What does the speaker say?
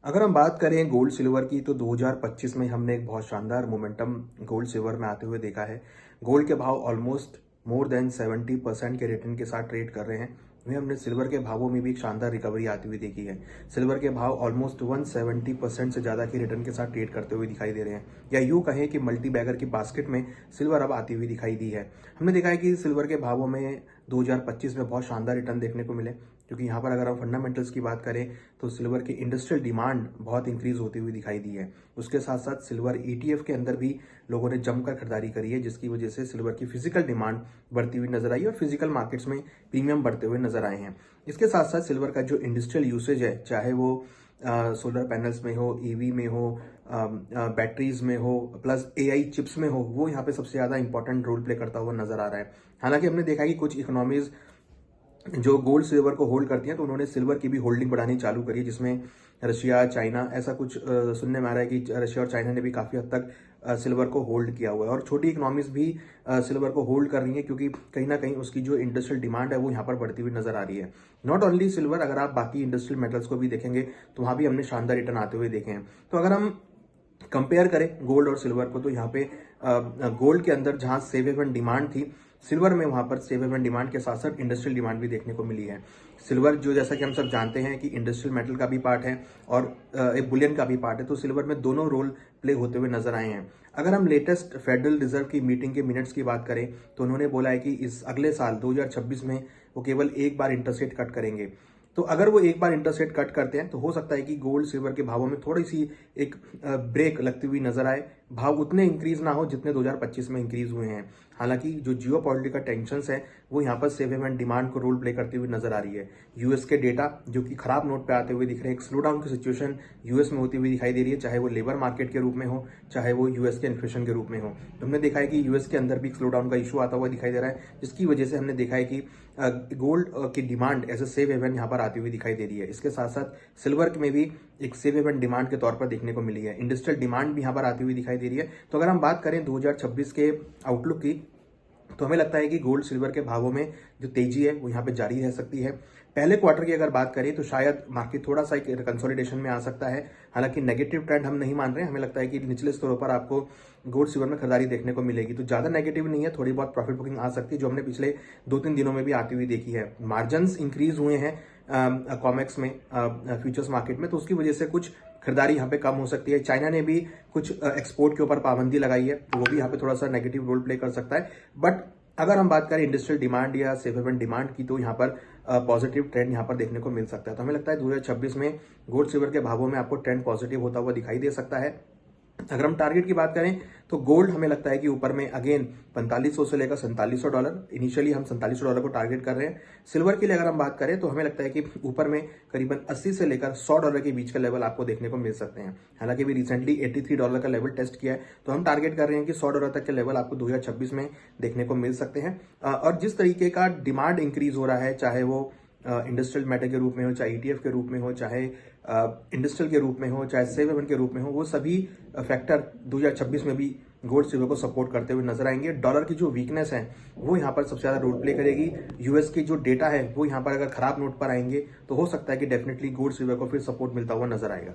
अगर हम बात करें गोल्ड सिल्वर की तो 2025 में हमने एक बहुत शानदार मोमेंटम गोल्ड सिल्वर में आते हुए देखा है। गोल्ड के भाव ऑलमोस्ट मोर देन 70% के रिटर्न के साथ ट्रेड कर रहे हैं। वहीं हमने सिल्वर के भावों में भी एक शानदार रिकवरी आती हुई देखी है। सिल्वर के भाव ऑलमोस्ट 170% से ज़्यादा की रिटर्न के साथ ट्रेड करते हुए दिखाई दे रहे हैं, या यूँ कहें कि मल्टी बैगर की बास्केट में सिल्वर अब आती हुई दिखाई दी है। हमने देखा है कि सिल्वर के भावों में 2025 में बहुत शानदार रिटर्न देखने को मिले, क्योंकि यहाँ पर अगर हम फंडामेंटल्स की बात करें तो सिल्वर की इंडस्ट्रियल डिमांड बहुत इंक्रीज होती हुई दिखाई दी है। उसके साथ साथ सिल्वर ETF के अंदर भी लोगों ने जमकर खरीदारी करी है, जिसकी वजह से सिल्वर की फिजिकल डिमांड बढ़ती हुई नजर आई और फिजिकल मार्केट्स में प्रीमियम बढ़ते हुए नजर आए हैं। इसके साथ साथ सिल्वर का जो इंडस्ट्रियल यूसेज है, चाहे वो सोलर पैनल्स में हो, EV में हो, बैटरीज में हो, प्लस AI चिप्स में हो, वो यहाँ पे सबसे ज़्यादा इंपॉर्टेंट रोल प्ले करता हुआ नजर आ रहा है। हालांकि हमने देखा कि कुछ इकोनॉमीज जो गोल्ड सिल्वर को होल्ड करती हैं तो उन्होंने सिल्वर की भी होल्डिंग बढ़ानी चालू करी है, जिसमें रशिया, चाइना, ऐसा कुछ सुनने में आ रहा है कि रशिया और चाइना ने भी काफ़ी हद तक सिल्वर को होल्ड किया हुआ है। और छोटी इकोनॉमीज भी सिल्वर को होल्ड कर रही है, क्योंकि कहीं ना कहीं उसकी जो इंडस्ट्रियल डिमांड है वो यहाँ पर बढ़ती हुई नजर आ रही है। नॉट ओनली सिल्वर, अगर आप बाकी इंडस्ट्रियल मेटल्स को भी देखेंगे तो वहाँ भी हमने शानदार रिटर्न आते हुए देखे हैं। तो अगर हम कंपेयर करें गोल्ड और सिल्वर को, तो यहाँ पे गोल्ड के अंदर जहां सेफ हेवन डिमांड थी, सिल्वर में वहां पर सेफ हेवन डिमांड के साथ साथ इंडस्ट्रियल डिमांड भी देखने को मिली है। सिल्वर जो, जैसा कि हम सब जानते हैं कि इंडस्ट्रियल मेटल का भी पार्ट है और एक बुलियन का भी पार्ट है, तो सिल्वर में दोनों रोल प्ले होते हुए नजर आए हैं। अगर हम लेटेस्ट फेडरल रिजर्व की मीटिंग के मिनट्स की बात करें तो उन्होंने बोला है कि इस अगले साल 2026 में वो केवल एक बार इंटरेस्ट रेट कट करेंगे। तो अगर वो एक बार इंटरेस्ट रेट कट करते हैं तो हो सकता है कि गोल्ड सिल्वर के भावों में थोड़ी सी एक ब्रेक लगती हुई नजर आए, भाव उतने इंक्रीज ना हो जितने 2025 में इंक्रीज हुए हैं। हालांकि जो जियो पॉलिटिकल टेंशंस है वो यहाँ पर सेफ हेवन डिमांड को रोल प्ले करती हुई नजर आ रही है। यूएस के डेटा जो कि खराब नोट पे आते हुए दिख रहे हैं, एक स्लो डाउन की सिचुएशन यूएस में होती हुई दिखाई दे रही है, चाहे वो लेबर मार्केट के रूप में हो, चाहे वो यूएस के इन्फ्लेशन के रूप में हो। तो हमने देखा है कि यूएस के अंदर भी स्लो डाउन का इशू आता हुआ दिखाई दे रहा है, जिसकी वजह से हमने देखा है कि गोल्ड की demand as a safe haven यहाँ पर आती हुई दिखाई दे रही है। इसके साथ साथ सिल्वर में भी एक सेफ हेवन डिमांड के तौर पर देखने को मिली है। इंडस्ट्रियल डिमांड भी यहाँ पर आती हुई दिखाई दे रही है। तो अगर हम बात करें 2026 के आउटलुक की, तो हमें लगता है कि गोल्ड सिल्वर के भावों में जो तेजी है वो यहाँ पे जारी रह सकती है। पहले क्वार्टर की अगर बात करें तो शायद मार्केट थोड़ा सा एक कंसोलिडेशन में आ सकता है। हालांकि नेगेटिव ट्रेंड हम नहीं मान रहे हैं, हमें लगता है कि निचले स्तरों पर आपको गोल्ड सिल्वर में खरीदारी देखने को मिलेगी। तो ज्यादा नेगेटिव नहीं है, थोड़ी बहुत प्रॉफिट बुकिंग आ सकती है, जो हमने पिछले 2-3 दिनों में भी आती हुई देखी है। मार्जिन इंक्रीज हुए हैं कॉमेक्स में, फ्यूचर्स मार्केट में, तो उसकी वजह से कुछ खरीदारी यहाँ पे कम हो सकती है। चाइना ने भी कुछ एक्सपोर्ट के ऊपर पाबंदी लगाई है, तो वो भी यहाँ पे थोड़ा सा नेगेटिव रोल प्ले कर सकता है। बट अगर हम बात करें इंडस्ट्रियल डिमांड या सेफ हेवन डिमांड की, तो यहाँ पर पॉजिटिव ट्रेंड यहाँ पर देखने को मिल सकता है। तो हमें लगता है 2026 में गोल्ड सिल्वर के भावों में आपको ट्रेंड पॉजिटिव होता हुआ दिखाई दे सकता है। अगर हम टारगेट की बात करें तो गोल्ड हमें लगता है कि ऊपर में अगेन 4500 से लेकर $4700, इनिशियली हम $4700 को टारगेट कर रहे हैं। सिल्वर के लिए अगर हम बात करें तो हमें लगता है कि ऊपर में करीबन 80 से लेकर $100 के बीच का लेवल आपको देखने को मिल सकते हैं। हालांकि भी रिसेंटली $83 का लेवल टेस्ट किया है, तो हम टारगेट कर रहे हैं कि $100 तक के लेवल आपको 2026 में देखने को मिल सकते हैं। और जिस तरीके का डिमांड इंक्रीज हो रहा है, चाहे वो इंडस्ट्रियल मैटर के रूप में हो, चाहे ETF के रूप में हो, चाहे इंडस्ट्रियल के रूप में हो, चाहे सेफ हेवन के रूप में हो, वो सभी फैक्टर 2026 में भी गोल्ड सिल्वर को सपोर्ट करते हुए नजर आएंगे। डॉलर की जो वीकनेस है वो यहाँ पर सबसे ज्यादा रोल प्ले करेगी। यूएस की जो डेटा है वो यहाँ पर अगर खराब नोट पर आएंगे तो हो सकता है कि डेफिनेटली गोल्ड सिल्वर को फिर सपोर्ट मिलता हुआ नजर आएगा।